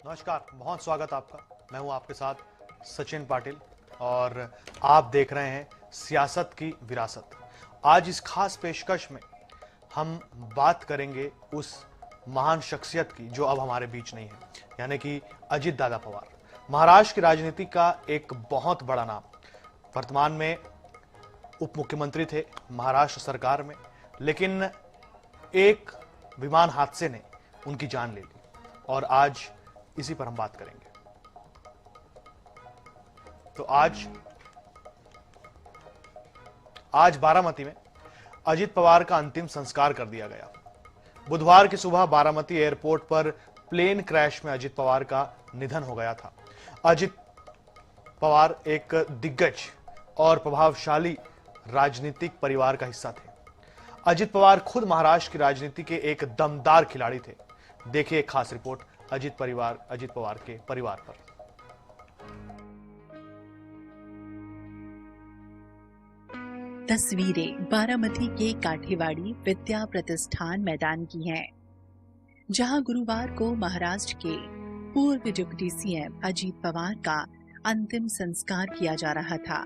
नमस्कार, बहुत स्वागत आपका। मैं हूं आपके साथ सचिन पाटिल और आप देख रहे हैं सियासत की विरासत। आज इस खास पेशकश में हम बात करेंगे उस महान शख्सियत की जो अब हमारे बीच नहीं है, यानी कि अजित दादा पवार। महाराष्ट्र की राजनीति का एक बहुत बड़ा नाम। वर्तमान में उप मुख्यमंत्री थे महाराष्ट्र सरकार में, लेकिन एक विमान हादसे ने उनकी जान ले ली और आज इसी पर हम बात करेंगे। तो आज बारामती में अजित पवार का अंतिम संस्कार कर दिया गया। बुधवार की सुबह बारामती एयरपोर्ट पर प्लेन क्रैश में अजित पवार का निधन हो गया था। अजित पवार एक दिग्गज और प्रभावशाली राजनीतिक परिवार का हिस्सा थे। अजित पवार खुद महाराष्ट्र की राजनीति के एक दमदार खिलाड़ी थे। देखिए एक खास रिपोर्ट अजित पवार के परिवार पर। तस्वीरें बारामती के काठेवाड़ी विद्या प्रतिष्ठान मैदान की हैं, जहां गुरुवार को महाराष्ट्र के पूर्व डिप्टी सीएम अजित पवार का अंतिम संस्कार किया जा रहा था।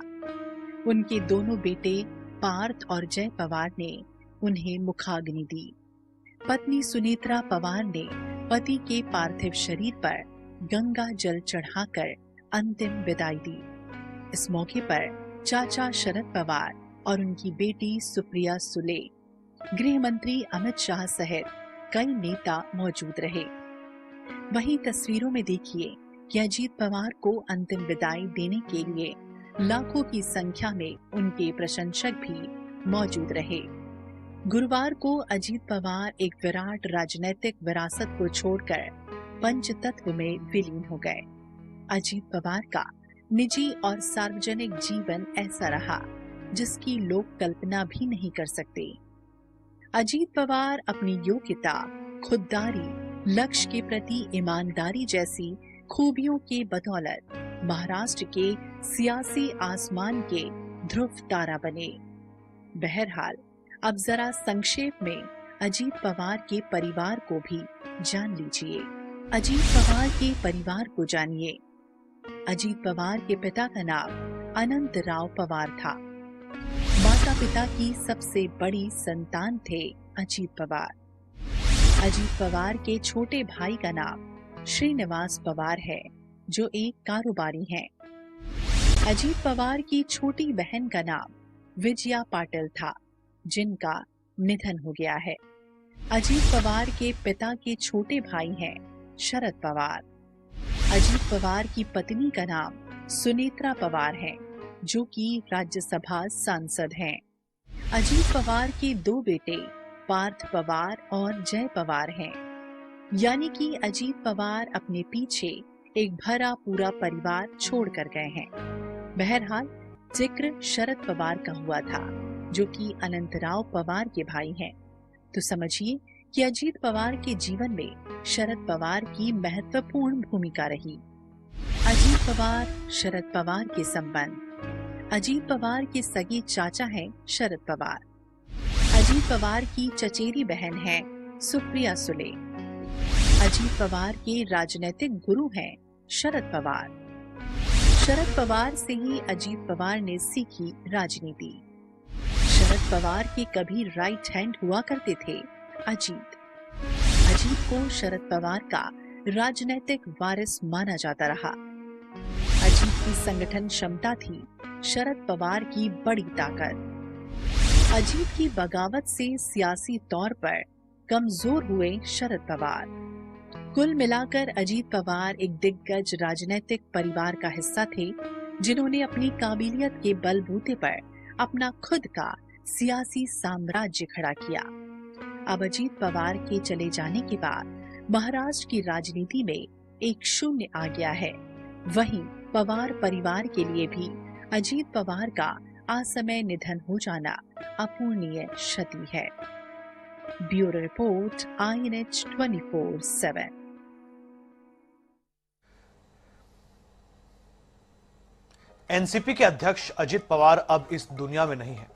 उनके दोनों बेटे पार्थ और जय पवार ने उन्हें मुखाग्नि दी। पत्नी सुनेत्रा पवार ने पति के पार्थिव शरीर पर गंगा जल चढ़ाकर अंतिम विदाई दी। इस मौके पर चाचा शरद पवार और उनकी बेटी सुप्रिया सुले, गृह मंत्री अमित शाह सहित कई नेता मौजूद रहे। वहीं तस्वीरों में देखिए कि अजित पवार को अंतिम विदाई देने के लिए लाखों की संख्या में उनके प्रशंसक भी मौजूद रहे। गुरुवार को अजित पवार एक विराट राजनीतिक विरासत को छोड़कर पंचतत्व में विलीन हो गए। अजित पवार का निजी और सार्वजनिक जीवन ऐसा रहा जिसकी लोग कल्पना भी नहीं कर सकते। अजित पवार अपनी योग्यता, खुददारी, लक्ष्य के प्रति ईमानदारी जैसी खूबियों के बदौलत महाराष्ट्र के सियासी आसमान के ध्रुव तारा बने। बहरहाल अब जरा संक्षेप में अजित पवार के परिवार को भी जान लीजिए। अजित पवार के परिवार को जानिए। अजित पवार के पिता का नाम अनंत राव पवार था। माता पिता की सबसे बड़ी संतान थे अजित पवार। अजित पवार के छोटे भाई का नाम श्रीनिवास पवार है, जो एक कारोबारी हैं। अजित पवार की छोटी बहन का नाम विजया पाटिल था, जिनका निधन हो गया है। अजित पवार के पिता के छोटे भाई हैं शरद पवार। अजित पवार की पत्नी का नाम सुनेत्रा पवार है, जो कि राज्यसभा सांसद हैं। अजित पवार के दो बेटे पार्थ पवार और जय पवार हैं। यानी कि अजित पवार अपने पीछे एक भरा पूरा परिवार छोड़ कर गए हैं। बहरहाल जिक्र शरद पवार का हुआ था, जो कि अनंतराव पवार के भाई हैं। तो समझिए कि अजित पवार के जीवन में शरद पवार की महत्वपूर्ण भूमिका रही। अजित पवार शरद पवार के संबंध। अजित पवार के सगे चाचा हैं शरद पवार। अजित पवार की चचेरी बहन है सुप्रिया सुले। अजित पवार के राजनीतिक गुरु हैं शरद पवार। शरद पवार से ही अजित पवार ने सीखी राजनीति। शरद पवार के कभी राइट हैंड हुआ करते थे अजित। अजित को शरद पवार का राजनीतिक वारिस माना जाता रहा। अजित की संगठन क्षमता थी शरद पवार की बड़ी ताकत। अजित की बगावत से सियासी तौर पर कमजोर हुए शरद पवार। कुल मिलाकर अजित पवार एक दिग्गज राजनीतिक परिवार का हिस्सा थे, जिन्होंने अपनी काबिलियत के बलबूते पर अपना खुद का सियासी साम्राज्य खड़ा किया। अब अजित पवार के चले जाने के बाद महाराष्ट्र की राजनीति में एक शून्य आ गया है। वहीं पवार परिवार के लिए भी अजित पवार का असमय निधन हो जाना अपूरणीय क्षति है। Bureau report INH 24/7। एनसीपी के अध्यक्ष अजित पवार अब इस दुनिया में नहीं है।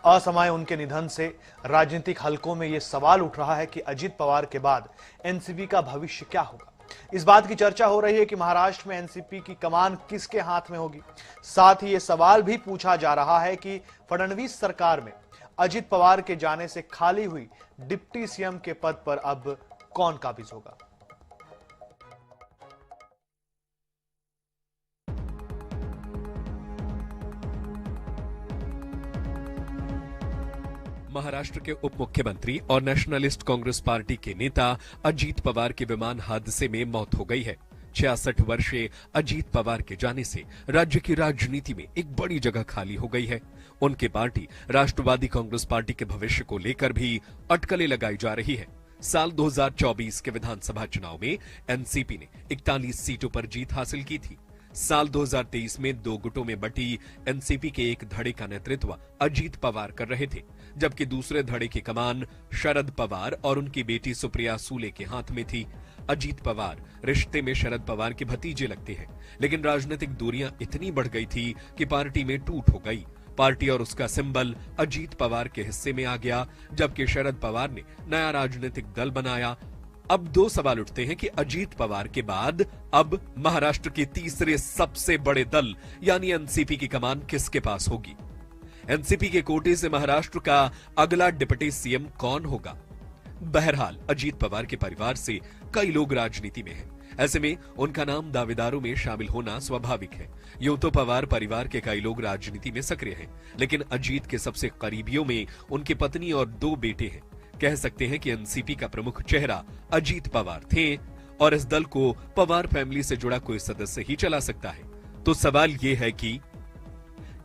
असमय उनके निधन से राजनीतिक हलकों में यह सवाल उठ रहा है कि अजित पवार के बाद एनसीपी का भविष्य क्या होगा। इस बात की चर्चा हो रही है कि महाराष्ट्र में एनसीपी की कमान किसके हाथ में होगी। साथ ही यह सवाल भी पूछा जा रहा है कि फडणवीस सरकार में अजित पवार के जाने से खाली हुई डिप्टी सीएम के पद पर अब कौन काबिज होगा। महाराष्ट्र के उप मुख्यमंत्री और नेशनलिस्ट कांग्रेस पार्टी के नेता अजीत पवार की विमान हादसे में मौत हो गई है। 66 वर्षीय अजीत पवार के जाने से राज्य की राजनीति में एक बड़ी जगह खाली हो गई है। उनकी पार्टी राष्ट्रवादी कांग्रेस पार्टी के भविष्य को लेकर भी अटकलें लगाई जा रही है। साल 2024 के विधानसभा चुनाव में एनसीपी ने 41 सीटों पर जीत हासिल की थी। साल 2023 में 2 गुटों में बटी एनसीपी के एक धड़े का नेतृत्व अजीत पवार कर रहे थे, जबकि दूसरे धड़े की कमान शरद पवार और उनकी बेटी सुप्रिया सूले के हाथ में थी। अजीत पवार रिश्ते में शरद पवार के भतीजे लगते हैं, लेकिन राजनीतिक दूरियां इतनी बढ़ गई थी कि पार्टी में टूट हो गई। पार्टी और उसका सिंबल अजीत पवार के हिस्से में आ गया, जबकि शरद पवार ने नया राजनीतिक दल बनाया। अब 2 सवाल उठते हैं कि अजीत पवार के बाद अब महाराष्ट्र के तीसरे सबसे बड़े दल यानी एनसीपी की कमान किसके पास होगी। एनसीपी के कोटे से महाराष्ट्र का अगला डिप्टी सीएम कौन होगा। बहरहाल अजीत पवार के परिवार से कई लोग राजनीति में हैं। ऐसे में उनका नाम दावेदारों में शामिल होना स्वाभाविक है। यूं तो पवार परिवार के कई लोग राजनीति में सक्रिय हैं, लेकिन अजीत के सबसे करीबियों में उनकी पत्नी और 2 बेटे हैं। कह सकते हैं कि एनसीपी का प्रमुख चेहरा अजीत पवार थे और इस दल को पवार फैमिली से जुड़ा कोई सदस्य ही चला सकता है। तो सवाल यह है कि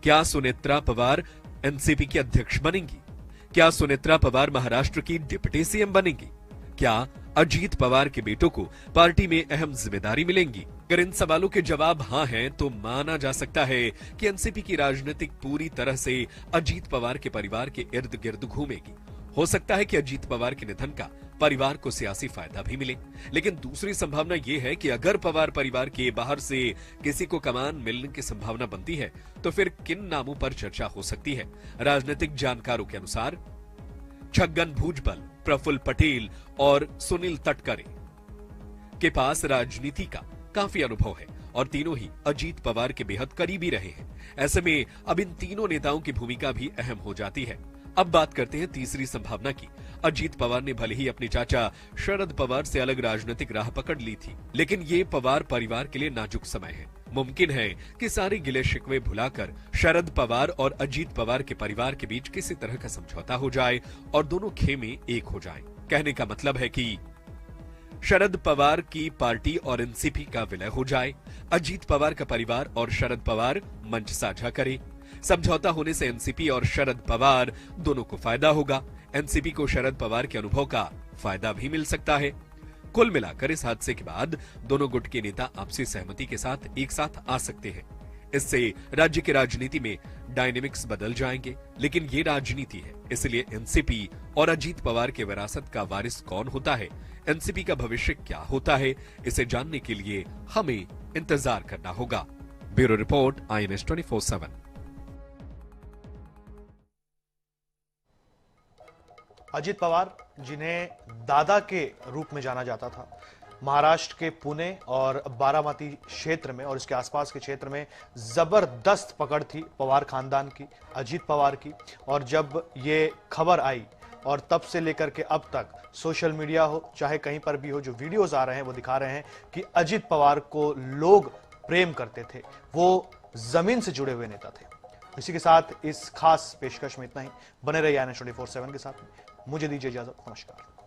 क्या सुनेत्रा पवार एनसीपी की अध्यक्ष बनेंगी? क्या सुनेत्रा पवार महाराष्ट्र की डिप्टी सीएम बनेंगी? क्या अजीत पवार के बेटों को पार्टी में अहम जिम्मेदारी मिलेंगी? अगर इन सवालों के जवाब हां हैं तो माना जा सकता है कि एनसीपी की राजनीतिक पूरी तरह से अजीत पवार के परिवार के इर्द गिर्द घूमेगी। हो सकता है कि अजीत पवार के निधन का परिवार को सियासी फायदा भी मिले, लेकिन दूसरी संभावना यह है कि अगर पवार परिवार के बाहर से किसी को कमान मिलने की संभावना बनती है तो फिर किन नामों पर चर्चा हो सकती है। राजनीतिक जानकारों के अनुसार छगन भुजबल, प्रफुल्ल पटेल और सुनील तटकरे के पास राजनीति का काफी अनुभव है और तीनों ही अजीत पवार के बेहद करीबी रहे हैं। ऐसे में अब इन तीनों नेताओं की भूमिका भी अहम हो जाती है। अब बात करते हैं तीसरी संभावना की। अजीत पवार ने भले ही अपने चाचा शरद पवार से अलग राजनीतिक राह पकड़ ली थी, लेकिन ये पवार परिवार के लिए नाजुक समय है। मुमकिन है कि सारे गिले शिकवे भुलाकर शरद पवार और अजीत पवार के परिवार के बीच किसी तरह का समझौता हो जाए और दोनों खेमे एक हो जाएं। कहने का मतलब है कि शरद पवार की पार्टी और एनसीपी का विलय हो जाए, अजीत पवार का परिवार और शरद पवार मंच साझा करे। समझौता होने से एनसीपी और शरद पवार दोनों को फायदा होगा। एनसीपी को शरद पवार के अनुभव का फायदा भी मिल सकता है। कुल मिलाकर इस हादसे के बाद दोनों गुट के नेता आपसी सहमति के साथ एक साथ आ सकते हैं। इससे राज्य की राजनीति में डायनेमिक्स बदल जाएंगे, लेकिन ये राजनीति है, इसलिए एनसीपी और अजीत पवार के विरासत का वारिस कौन होता है, एनसीपी का भविष्य क्या होता है, इसे जानने के लिए हमें इंतजार करना होगा। Bureau report, INS 24/7। Ajit Pawar, जिन्हें दादा के रूप में जाना जाता था, महाराष्ट्र के पुणे और बारामती क्षेत्र में और इसके आसपास के क्षेत्र में जबरदस्त पकड़ थी पवार खानदान की, अजीत पवार की। और जब ये खबर आई और तब से लेकर के अब तक सोशल मीडिया हो चाहे कहीं पर भी हो, जो वीडियोस आ रहे हैं वो दिखा रहे हैं कि अजीत पवार को लोग प्रेम करते थे, वो जमीन से जुड़े हुए नेता थे। इसी के साथ इस खास पेशकश में इतना ही। बने रहिए INS 24/7 के साथ। मुझे दीजिए इजाजत। नमस्कार।